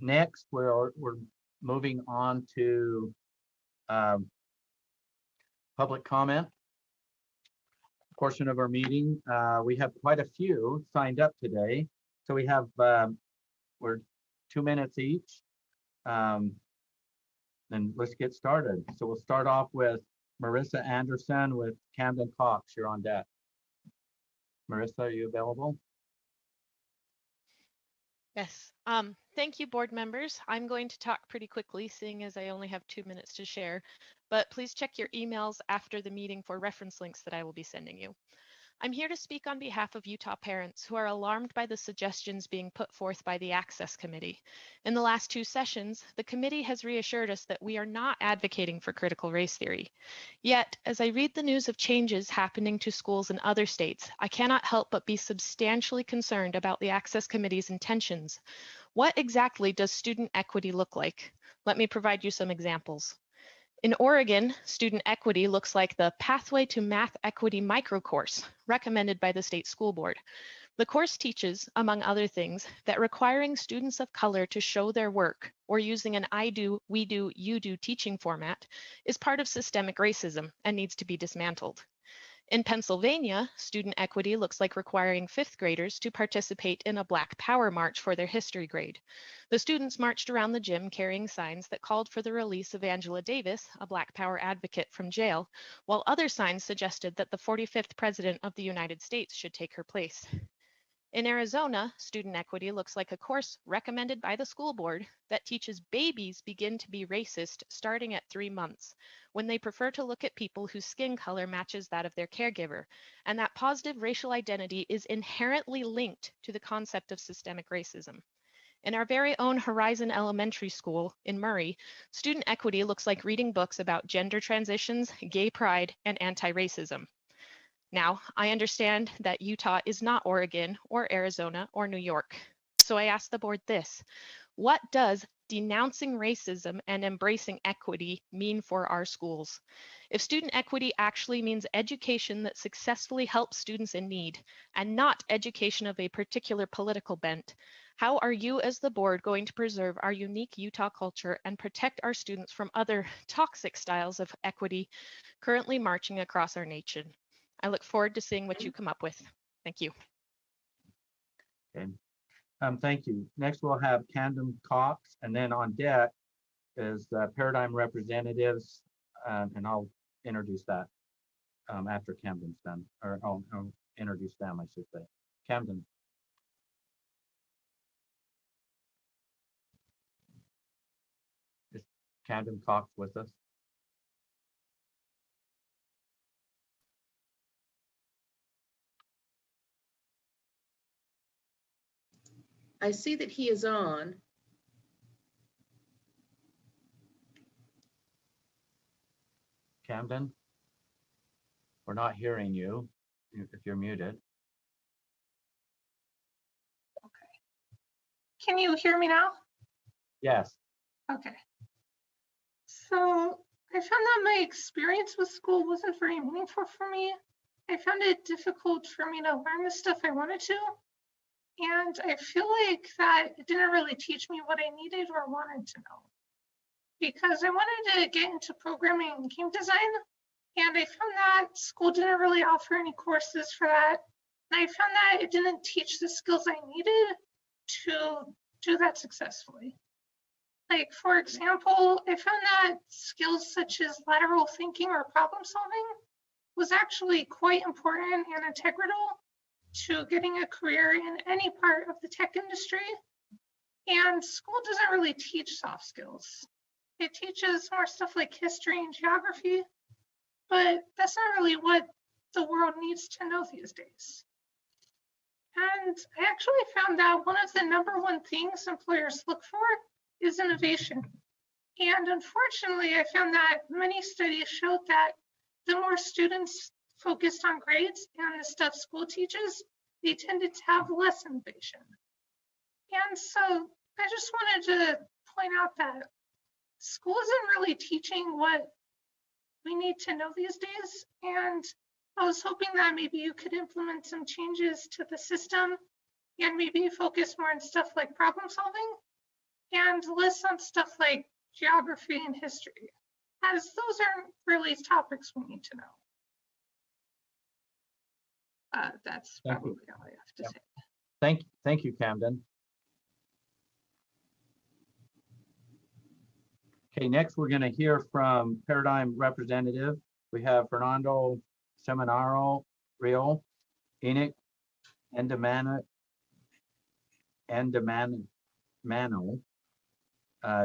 Next, we're moving on to public comment portion of our meeting. We have quite a few signed up today. So we have, we're 2 minutes each. Then let's get started. So we'll start off with Marissa Anderson with Camden Cox. You're on deck. Marissa, are you available? Yes. Thank you, board members. I'm going to talk pretty quickly, seeing as I only have 2 minutes to share, but please check your emails after the meeting for reference links that I will be sending you. I'm here to speak on behalf of Utah parents who are alarmed by the suggestions being put forth by the Access Committee. In the last 2 sessions, the committee has reassured us that we are not advocating for critical race theory. Yet, as I read the news of changes happening to schools in other states, I cannot help but be substantially concerned about the Access Committee's intentions. What exactly does student equity look like? Let me provide you some examples. In Oregon, student equity looks like the Pathway to Math Equity microcourse recommended by the state school board. The course teaches, among other things, that requiring students of color to show their work or using an I do, we do, you do teaching format is part of systemic racism and needs to be dismantled. In Pennsylvania, student equity looks like requiring 5th graders to participate in a Black Power march for their history grade. The students marched around the gym carrying signs that called for the release of Angela Davis, a Black Power advocate, from jail, while other signs suggested that the 45th President of the United States should take her place. In Arizona, student equity looks like a course recommended by the school board that teaches babies begin to be racist starting at 3 months, when they prefer to look at people whose skin color matches that of their caregiver, and that positive racial identity is inherently linked to the concept of systemic racism. In our very own Horizon Elementary School in Murray, student equity looks like reading books about gender transitions, gay pride, and anti-racism. Now, I understand that Utah is not Oregon or Arizona or New York. So I ask the board this: what does denouncing racism and embracing equity mean for our schools? If student equity actually means education that successfully helps students in need and not education of a particular political bent, how are you as the board going to preserve our unique Utah culture and protect our students from other toxic styles of equity currently marching across our nation? I look forward to seeing what you come up with. Thank you. Okay. Thank you. Next, we'll have Camden Cox, and then on deck is Paradigm Representatives, and I'll introduce that after Camden's done, or I'll introduce them, I should say. Camden. Is Camden Cox with us? I see that he is on. Camden, we're not hearing you if you're muted. Okay. Can you hear me now? Yes. Okay. So I found that my experience with school wasn't very meaningful for me. I found it difficult for me to learn the stuff I wanted to. And I feel like that it didn't really teach me what I needed or wanted to know. Because I wanted to get into programming and game design, and I found that school didn't really offer any courses for that. And I found that it didn't teach the skills I needed to do that successfully. Like, for example, I found that skills such as lateral thinking or problem solving was actually quite important and integral to getting a career in any part of the tech industry. And school doesn't really teach soft skills. It teaches more stuff like history and geography, but that's not really what the world needs to know these days. And I actually found that one of the #1 things employers look for is innovation. And unfortunately, I found that many studies showed that the more students focused on grades and the stuff school teaches, they tended to have less innovation. And so I just wanted to point out that school isn't really teaching what we need to know these days. And I was hoping that maybe you could implement some changes to the system and maybe focus more on stuff like problem solving and less on stuff like geography and history, as those aren't really topics we need to know. That's Thank you. probably all I have to Yep. say. Thank you, Camden. Okay, next we're going to hear from Paradigm representative. We have Fernando Seminaro, Rio, Enoch, Endemano,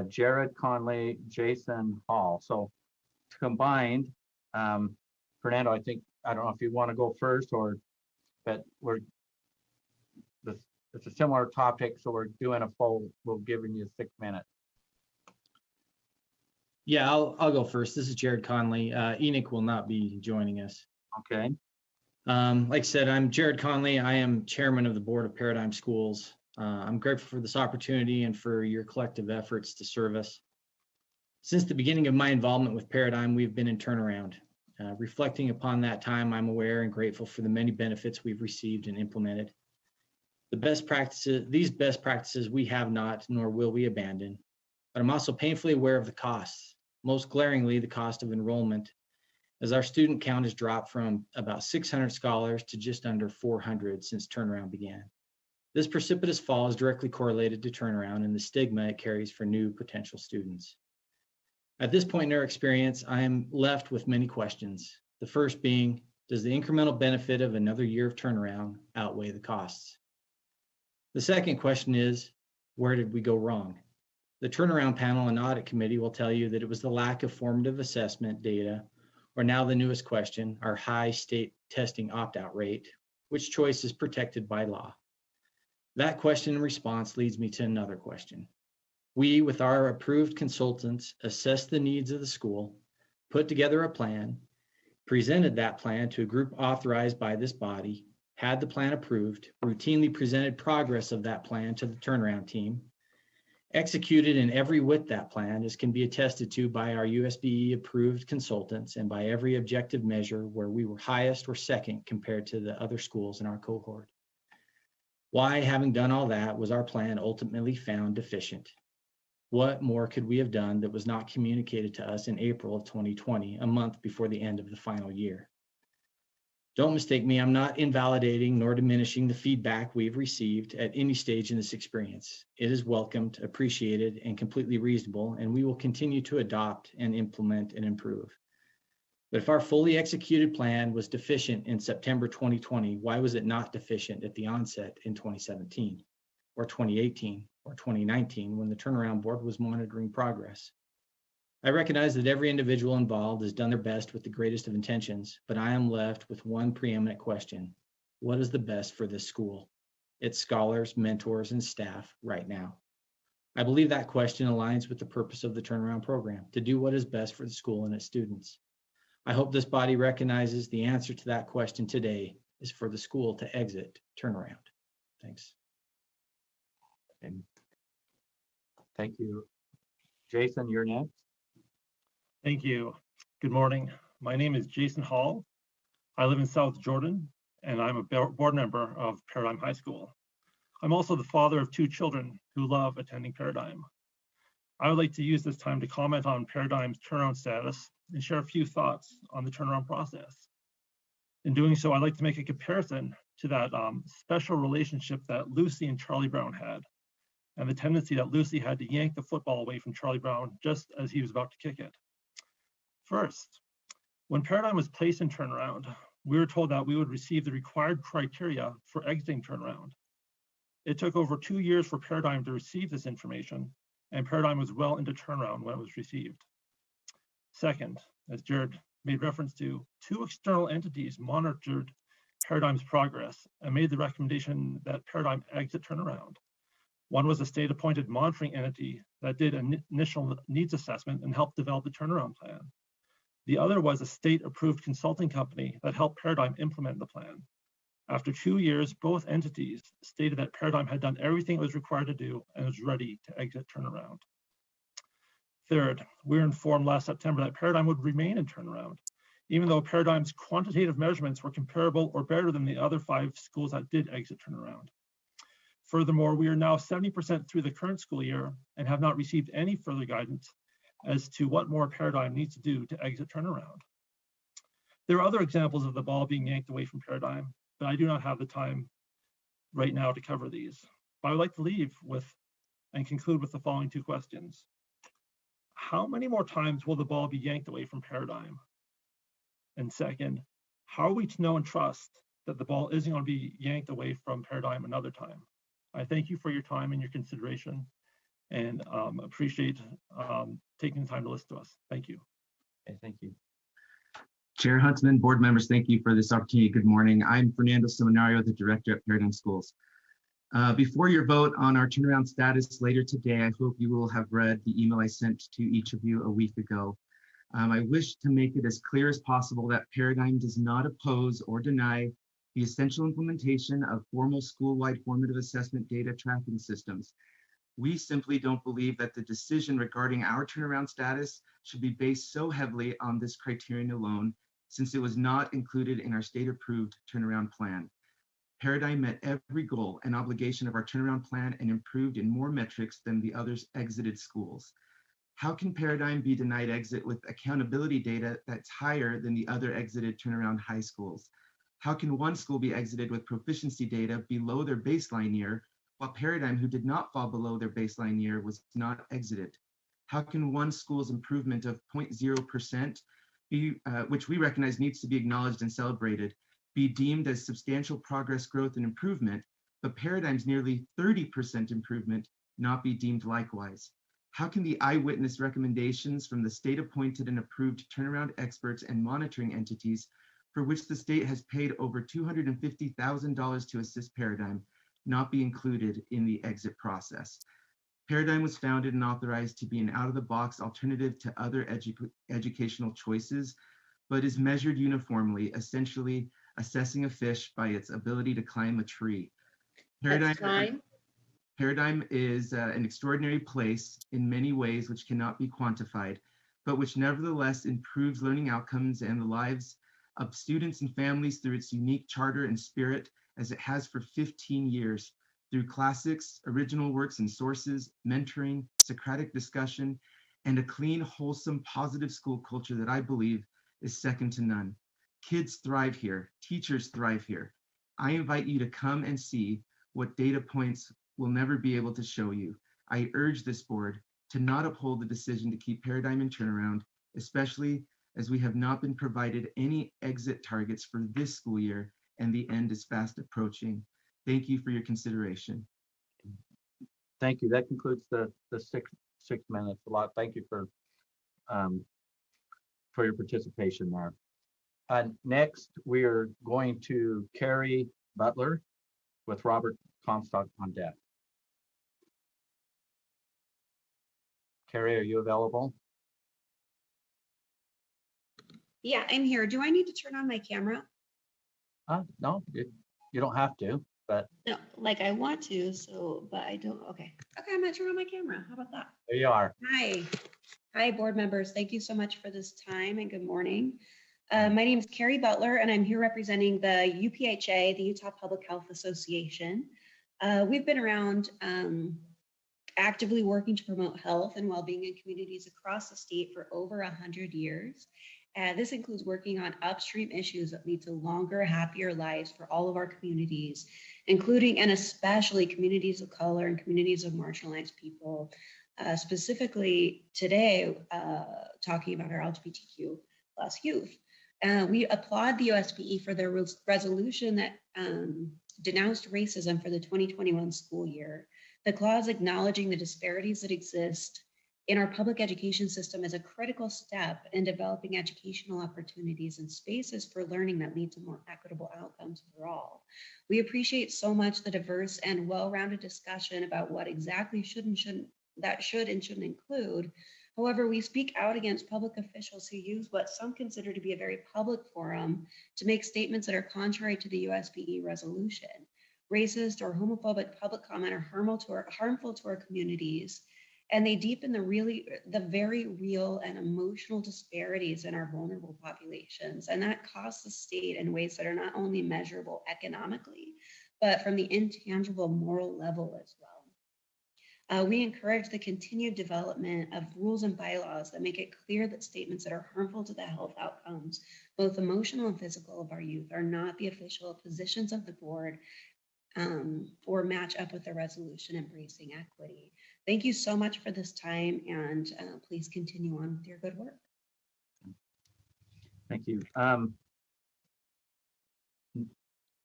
Jared Conley, Jason Hall. So combined, Fernando, I don't know if you want to go first, or but it's a similar topic, so we're doing we're giving you 6 minutes. Yeah, I'll go first. This is Jared Conley. Enoch will not be joining us. Okay. Like I said, I'm Jared Conley. I am chairman of the board of Paradigm Schools. I'm grateful for this opportunity and for your collective efforts to serve us. Since the beginning of my involvement with Paradigm, we've been in turnaround. Reflecting upon that time, I'm aware and grateful for the many benefits we've received and implemented. These best practices we have not, nor will we abandon. But I'm also painfully aware of the costs, most glaringly the cost of enrollment, as our student count has dropped from about 600 scholars to just under 400 since turnaround began. This precipitous fall is directly correlated to turnaround and the stigma it carries for new potential students. At this point in our experience, I am left with many questions. The first being, does the incremental benefit of another year of turnaround outweigh the costs? The second question is, where did we go wrong? The turnaround panel and audit committee will tell you that it was the lack of formative assessment data, or now the newest question, our high state testing opt-out rate, which choice is protected by law. That question and response leads me to another question. We, with our approved consultants, assessed the needs of the school, put together a plan, presented that plan to a group authorized by this body, had the plan approved, routinely presented progress of that plan to the turnaround team, executed in every whit that plan, as can be attested to by our USBE approved consultants and by every objective measure where we were highest or second compared to the other schools in our cohort. Why, having done all that, was our plan ultimately found deficient? What more could we have done that was not communicated to us in April of 2020, a month before the end of the final year? Don't mistake me, I'm not invalidating nor diminishing the feedback we've received at any stage in this experience. It is welcomed, appreciated, and completely reasonable, and we will continue to adopt and implement and improve. But if our fully executed plan was deficient in September 2020, why was it not deficient at the onset in 2017 or 2018 or 2019 when the turnaround board was monitoring progress? I recognize that every individual involved has done their best with the greatest of intentions, but I am left with one preeminent question. What is the best for this school, its scholars, mentors, and staff right now? I believe that question aligns with the purpose of the turnaround program, to do what is best for the school and its students. I hope this body recognizes the answer to that question today is for the school to exit turnaround. Thanks. And thank you. Jason, you're next. Thank you. Good morning. My name is Jason Hall. I live in South Jordan, and I'm a board member of Paradigm High School. I'm also the father of 2 children who love attending Paradigm. I would like to use this time to comment on Paradigm's turnaround status and share a few thoughts on the turnaround process. In doing so, I'd like to make a comparison to that special relationship that Lucy and Charlie Brown had, and the tendency that Lucy had to yank the football away from Charlie Brown just as he was about to kick it. First, when Paradigm was placed in turnaround, we were told that we would receive the required criteria for exiting turnaround. It took over 2 years for Paradigm to receive this information, and Paradigm was well into turnaround when it was received. Second, as Jared made reference to, 2 external entities monitored Paradigm's progress and made the recommendation that Paradigm exit turnaround. One was a state-appointed monitoring entity that did an initial needs assessment and helped develop the turnaround plan. The other was a state-approved consulting company that helped Paradigm implement the plan. After 2 years, both entities stated that Paradigm had done everything it was required to do and was ready to exit turnaround. Third, we were informed last September that Paradigm would remain in turnaround, even though Paradigm's quantitative measurements were comparable or better than the other 5 schools that did exit turnaround. Furthermore, we are now 70% through the current school year and have not received any further guidance as to what more Paradigm needs to do to exit turnaround. There are other examples of the ball being yanked away from Paradigm, but I do not have the time right now to cover these. But I would like to leave with and conclude with the following two questions. How many more times will the ball be yanked away from Paradigm? And second, how are we to know and trust that the ball isn't going to be yanked away from Paradigm another time? I thank you for your time and your consideration, and appreciate taking the time to listen to us. Thank you. Okay, thank you. Chair Huntsman, board members, thank you for this opportunity. Good morning. I'm Fernando Seminaro, the director at Paradigm Schools. Before your vote on our turnaround status later today, I hope you will have read the email I sent to each of you a week ago. I wish to make it as clear as possible that Paradigm does not oppose or deny the essential implementation of formal school-wide formative assessment data tracking systems. We simply don't believe that the decision regarding our turnaround status should be based so heavily on this criterion alone, since it was not included in our state-approved turnaround plan. Paradigm met every goal and obligation of our turnaround plan and improved in more metrics than the others exited schools. How can Paradigm be denied exit with accountability data that's higher than the other exited turnaround high schools? How can one school be exited with proficiency data below their baseline year, while Paradigm, who did not fall below their baseline year, was not exited? How can one school's improvement of 0.0%, which we recognize needs to be acknowledged and celebrated, be deemed as substantial progress, growth, and improvement, but Paradigm's nearly 30% improvement not be deemed likewise? How can the eyewitness recommendations from the state-appointed and approved turnaround experts and monitoring entities, for which the state has paid over $250,000 to assist Paradigm, not be included in the exit process? Paradigm was founded and authorized to be an out-of-the-box alternative to other educational choices, but is measured uniformly, essentially assessing a fish by its ability to climb a tree. Paradigm is an extraordinary place in many ways which cannot be quantified, but which nevertheless improves learning outcomes and the lives of students and families through its unique charter and spirit, as it has for 15 years, through classics, original works and sources, mentoring, Socratic discussion, and a clean, wholesome, positive school culture that I believe is second to none. Kids thrive here, teachers thrive here. I invite you to come and see what data points will never be able to show you. I urge this board to not uphold the decision to keep Paradigm in turnaround, especially as we have not been provided any exit targets for this school year and the end is fast approaching. Thank you for your consideration. Thank you. That concludes the six minutes. A lot. Thank you for your participation there. Next, we are going to Carrie Butler with Robert Comstock on deck. Carrie, are you available? Yeah, I'm here. Do I need to turn on my camera? No, you don't have to, but. No, like I want to, but I don't. Okay, I'm gonna turn on my camera. How about that? There you are. Hi, board members. Thank you so much for this time and good morning. My name is Carrie Butler, and I'm here representing the UPHA, the Utah Public Health Association. We've been around actively working to promote health and well-being in communities across the state for over 100 years. This includes working on upstream issues that lead to longer, happier lives for all of our communities, including and especially communities of color and communities of marginalized people. Specifically today, talking about our LGBTQ+ youth. We applaud the USPE for their resolution that denounced racism for the 2021 school year. The clause acknowledging the disparities that exist in our public education system is a critical step in developing educational opportunities and spaces for learning that lead to more equitable outcomes for all. We appreciate so much the diverse and well-rounded discussion about what exactly should and shouldn't include. However, we speak out against public officials who use what some consider to be a very public forum to make statements that are contrary to the USPE resolution. Racist or homophobic public comment are harmful to our communities, and they deepen the very real and emotional disparities in our vulnerable populations. And that costs the state in ways that are not only measurable economically, but from the intangible moral level as well. We encourage the continued development of rules and bylaws that make it clear that statements that are harmful to the health outcomes, both emotional and physical, of our youth are not the official positions of the board or match up with the resolution embracing equity. Thank you so much for this time, and please continue on with your good work. Thank you.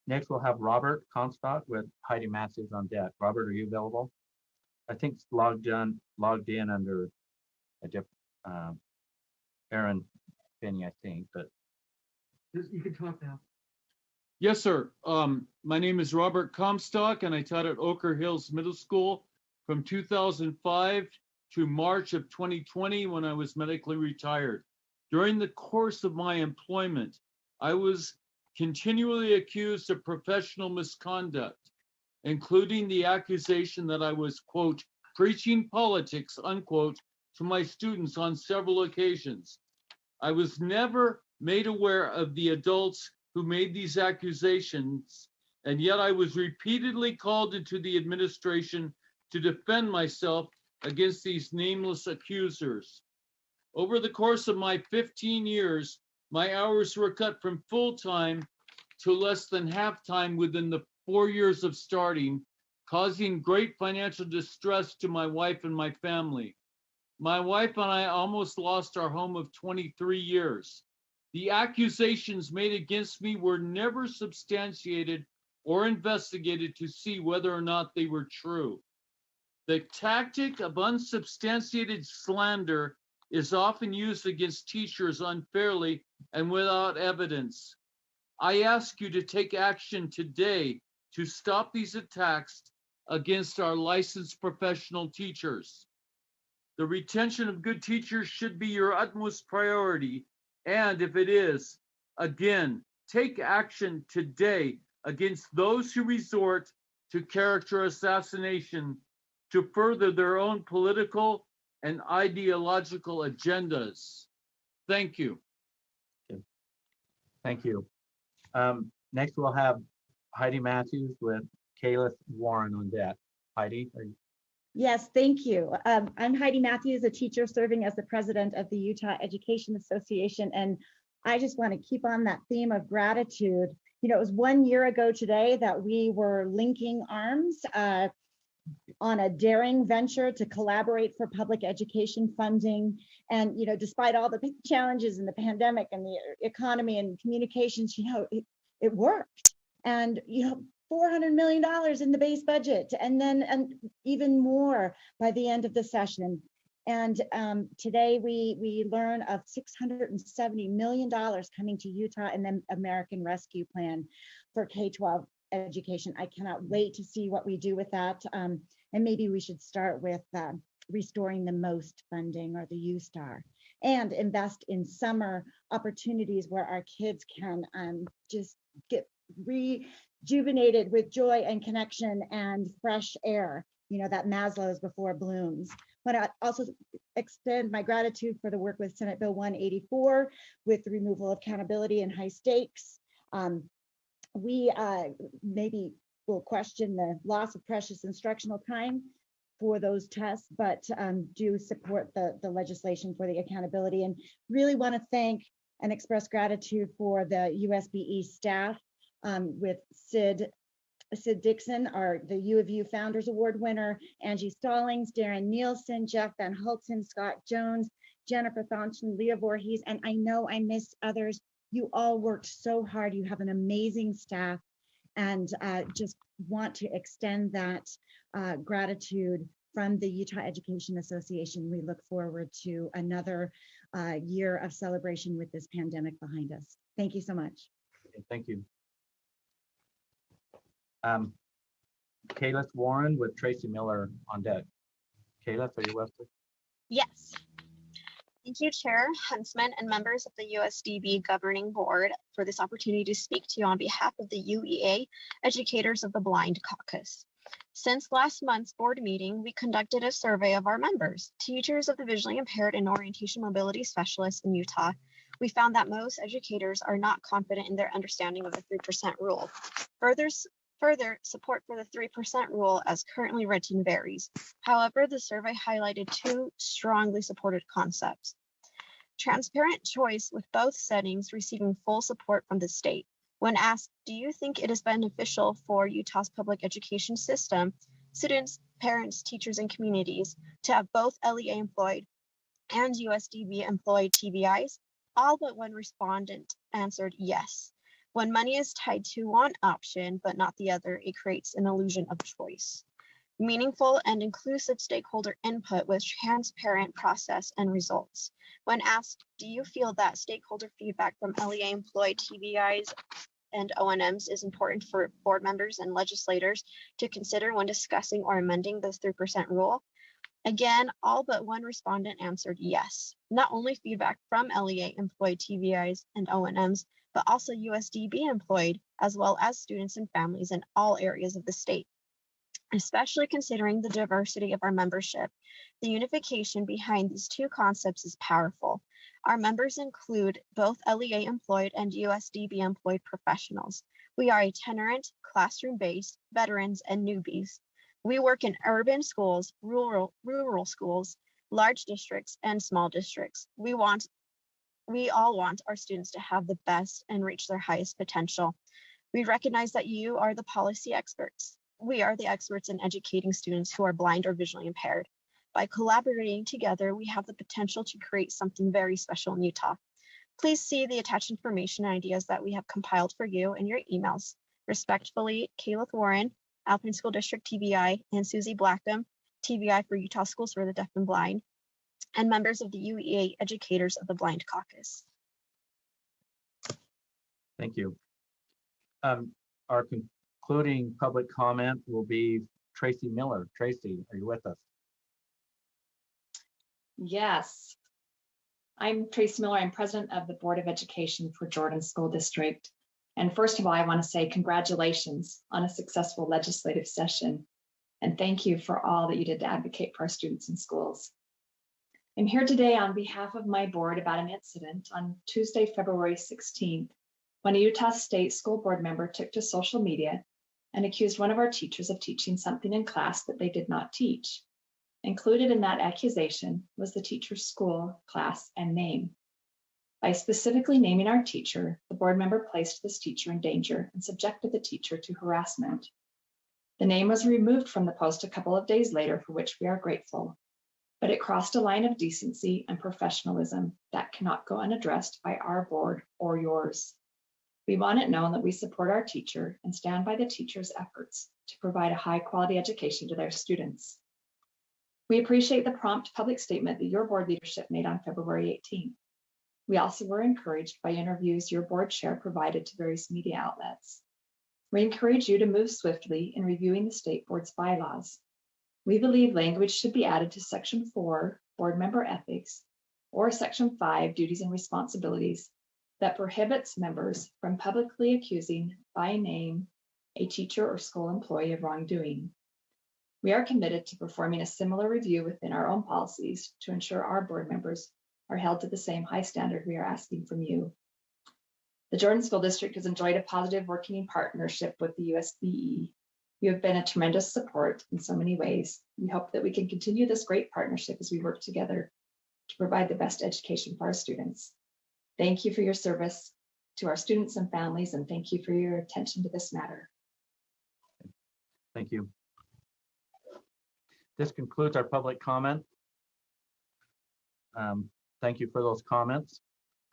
Next, we'll have Robert Comstock with Heidi Matthews on deck. Robert, are you available? I think it's logged in under a different Aaron Finney, I think, but you can talk now. Yes, sir. My name is Robert Comstock, and I taught at Oker Hills Middle School from 2005 to March of 2020 when I was medically retired. During the course of my employment, I was continually accused of professional misconduct, including the accusation that I was, quote, preaching politics, unquote, to my students on several occasions. I was never made aware of the adults who made these accusations, and yet I was repeatedly called into the administration to defend myself against these nameless accusers. Over the course of my 15 years, my hours were cut from full-time to less than half-time within the 4 years of starting, causing great financial distress to my wife and my family. My wife and I almost lost our home of 23 years. The accusations made against me were never substantiated or investigated to see whether or not they were true. The tactic of unsubstantiated slander is often used against teachers unfairly and without evidence. I ask you to take action today to stop these attacks against our licensed professional teachers. The retention of good teachers should be your utmost priority. And if it is, again, take action today against those who resort to character assassination to further their own political and ideological agendas. Thank you. Okay. Thank you. Next, we'll have Heidi Matthews with Kayla Warren on deck. Heidi, are you? Yes, thank you. I'm Heidi Matthews, a teacher serving as the president of the Utah Education Association, and I just want to keep on that theme of gratitude. You know, it was 1 year ago today that we were linking arms on a daring venture to collaborate for public education funding. And, you know, despite all the challenges in the pandemic and the economy and communications, you know, it worked. And, you know, $400 million in the base budget, and then even more by the end of the session. And today we learn of $670 million coming to Utah in the American Rescue Plan for K-12 education. I cannot wait to see what we do with that. And maybe we should start with restoring the most funding, or the U-Star, and invest in summer opportunities where our kids can just get rejuvenated with joy and connection and fresh air, you know, that Maslow's before blooms. But I also extend my gratitude for the work with Senate Bill 184 with the removal of accountability and high stakes. We maybe will question the loss of precious instructional time for those tests, but do support the legislation for the accountability, and really want to thank and express gratitude for the USBE staff with Sid Dixon, the U of U Founders Award winner, Angie Stallings, Darren Nielsen, Jeff Van Hulten, Scott Jones, Jennifer Thompson, Leah Voorhees, and I know I missed others. You all worked so hard. You have an amazing staff, and just want to extend that gratitude from the Utah Education Association. We look forward to another year of celebration with this pandemic behind us. Thank you so much. Thank you. Kayla Warren with Tracy Miller on deck. Kayla, are you with us? Yes. Thank you, Chair Huntsman and members of the USDB Governing Board for this opportunity to speak to you on behalf of the UEA Educators of the Blind Caucus. Since last month's board meeting, we conducted a survey of our members, teachers of the visually impaired and orientation mobility specialists in Utah. We found that most educators are not confident in their understanding of the 3% rule. Further, support for the 3% rule as currently written varies. However, the survey highlighted two strongly supported concepts. Transparent choice, with both settings receiving full support from the state. When asked, do you think it is beneficial for Utah's public education system, students, parents, teachers, and communities to have both LEA employed and USDB employed TBIs? All but one respondent answered yes. When money is tied to one option but not the other, it creates an illusion of choice. Meaningful and inclusive stakeholder input with transparent process and results. When asked, do you feel that stakeholder feedback from LEA employed TBIs and O&Ms is important for board members and legislators to consider when discussing or amending this 3% rule? Again, all but one respondent answered yes. Not only feedback from LEA employed TBIs and O&Ms, but also USDB employed, as well as students and families in all areas of the state. Especially considering the diversity of our membership, the unification behind these two concepts is powerful. Our members include both LEA employed and USDB employed professionals. We are itinerant, classroom-based, veterans, and newbies. We work in urban schools, rural schools, large districts, and small districts. We all want our students to have the best and reach their highest potential. We recognize that you are the policy experts. We are the experts in educating students who are blind or visually impaired. By collaborating together, we have the potential to create something very special in Utah. Please see the attached information and ideas that we have compiled for you in your emails. Respectfully, Kayla Warren, Alpine School District TBI, and Susie Blackham, TBI for Utah Schools for the Deaf and Blind, and members of the UEA Educators of the Blind Caucus. Thank you. Our concluding public comment will be Tracy Miller. Tracy, are you with us? Yes. I'm Tracy Miller. I'm president of the Board of Education for Jordan School District. And first of all, I want to say congratulations on a successful legislative session. And thank you for all that you did to advocate for our students in schools. I'm here today on behalf of my board about an incident on Tuesday, February 16th, when a Utah State School Board member took to social media and accused one of our teachers of teaching something in class that they did not teach. Included in that accusation was the teacher's school, class, and name. By specifically naming our teacher, the board member placed this teacher in danger and subjected the teacher to harassment. The name was removed from the post a couple of days later, for which we are grateful, but it crossed a line of decency and professionalism that cannot go unaddressed by our board or yours. We want it known that we support our teacher and stand by the teacher's efforts to provide a high-quality education to their students. We appreciate the prompt public statement that your board leadership made on February 18th. We also were encouraged by interviews your board chair provided to various media outlets. We encourage you to move swiftly in reviewing the state board's bylaws. We believe language should be added to Section 4, Board Member Ethics, or Section 5, Duties and Responsibilities, that prohibits members from publicly accusing by name a teacher or school employee of wrongdoing. We are committed to performing a similar review within our own policies to ensure our board members are held to the same high standard we are asking from you. The Jordan School District has enjoyed a positive working partnership with the USBE. You have been a tremendous support in so many ways. We hope that we can continue this great partnership as we work together to provide the best education for our students. Thank you for your service to our students and families, and thank you for your attention to this matter. Thank you. This concludes our public comment. Thank you for those comments.